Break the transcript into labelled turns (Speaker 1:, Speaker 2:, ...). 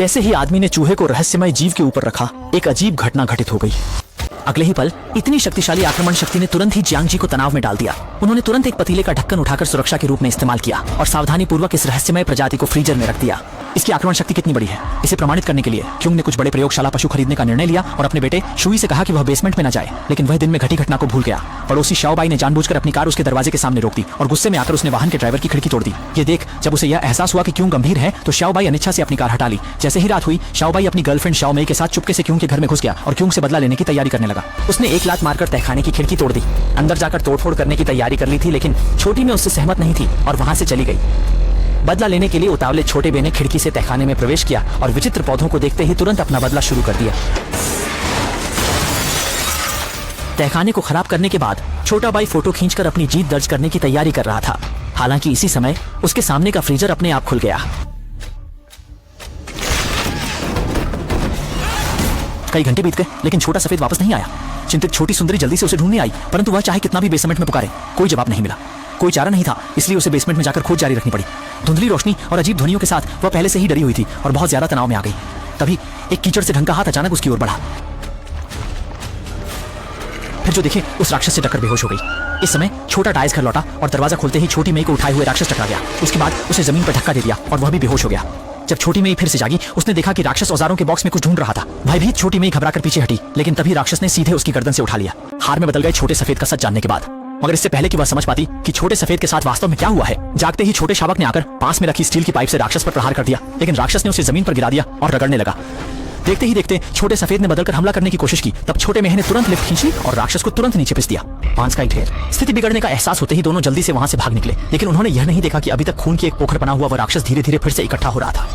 Speaker 1: जैसे ही आदमी ने चूहे को रहस्यमय जीव के ऊपर रखा, एक अजीब घटना घटित हो गई। अगले ही पल इतनी शक्तिशाली आक्रमण शक्ति ने तुरंत ही जियांग जी को तनाव में डाल दिया। उन्होंने तुरंत एक पतीले का ढक्कन उठाकर सुरक्षा के रूप में इस्तेमाल किया और सावधानी पूर्वक इस रहस्यमय प्रजाति को फ्रीजर में रख दिया। इसकी आक्रमण शक्ति कितनी बड़ी है, इसे प्रमाणित करने के लिए क्यूंग ने कुछ बड़े प्रयोगशाला पशु खरीदने का निर्णय लिया और अपने बेटे शुई से कहा कि वह बेसमेंट में न जाए। लेकिन वह दिन में घटी घटना को भूल गया। पड़ोसी शाओबाई ने जानबूझकर अपनी कार उसके दरवाजे के सामने रोक दी और गुस्से में आकर उसने वाहन के ड्राइवर की खिड़की तोड़ दी। ये देख जब उसे यह एहसास हुआ कि क्यूंग गंभीर है तो शाओबाई अनिच्छा से अपनी कार हटा ली। जैसे ही रात हुई, शाओबाई अपनी गर्लफ्रेंड शाओमेई के साथ चुपके से क्यूंग के घर में घुस गया और क्यूंग से बदला लेने की तैयारी करने लगा। उसने एक लात मारकर तहखाने की खिड़की तोड़ दी। अंदर जाकर तोड़फोड़ करने की तैयारी कर ली थी, लेकिन छोटी में उससे सहमत नहीं थी और वहां से चली गई। बदला लेने के लिए उतावले छोटे बे ने खिड़की से तहखाने में प्रवेश किया और विचित्र पौधों को देखते ही तुरंत अपना बदला शुरू कर दिया। तहखाने को खराब करने के बाद छोटा भाई फोटो खींचकर अपनी जीत दर्ज करने की तैयारी कर रहा था। हालांकि इसी समय उसके सामने का फ्रीजर अपने आप खुल गया। कई घंटे बीत गए लेकिन छोटा सफेद वापस नहीं आया। चिंतित छोटी सुंदरी जल्दी से उसे ढूंढने आई, परंतु वह चाहे कितना भी बेसमेंट में पुकारे, कोई जवाब नहीं मिला। कोई चारा नहीं था, इसलिए उसे बेसमेंट में जाकर खोज जारी रखनी पड़ी। धुंधली रोशनी और अजीब ध्वनियों के साथ वह पहले से ही डरी हुई थी और बहुत ज्यादा तनाव में आ गई। तभी एक कीचड़ से ढंका हाथ अचानक उसकी ओर बढ़ा। फिर जो दिखे उस राक्षस से टक्कर बेहोश हो गई। इस समय छोटा डायस घर लौटा और दरवाजा खोलते ही छोटी मेई को उठाए हुए राक्षस टकरा गया। उसके बाद उसे जमीन पर धक्का दे दिया और वह भी बेहोश हो गया। जब छोटी मेई फिर से जागी, उसने देखा कि राक्षस औजारों के बॉक्स में कुछ ढूंढ रहा था। भयभीत छोटी मेई घबराकर पीछे हटी, लेकिन तभी राक्षस ने सीधे उसकी गर्दन से उठा लिया। हार में बदल गए छोटे सफेद का सच जानने के बाद। मगर इससे पहले कि वह समझ पाती कि छोटे सफेद के साथ वास्तव में क्या हुआ है, जागते ही छोटे शावक ने आकर पास में रखी स्टील की पाइप से राक्षस पर प्रहार कर दिया। लेकिन राक्षस ने उसे जमीन पर गिरा दिया और रगड़ने लगा। देखते ही देखते छोटे सफेद ने बदलकर हमला करने की कोशिश की। तब छोटे मेह ने तुरंत लिफ्ट खींची और राक्षस को तुरंत नीचे पिस दिया। मांस का ढेर। स्थिति बिगड़ने का एहसास होते ही दोनों जल्दी से वहां से भाग निकले, लेकिन उन्होंने यह नहीं देखा कि अभी तक खून की एक पोखर बना हुआ वह राक्षस धीरे धीरे फिर से इकट्ठा हो रहा था।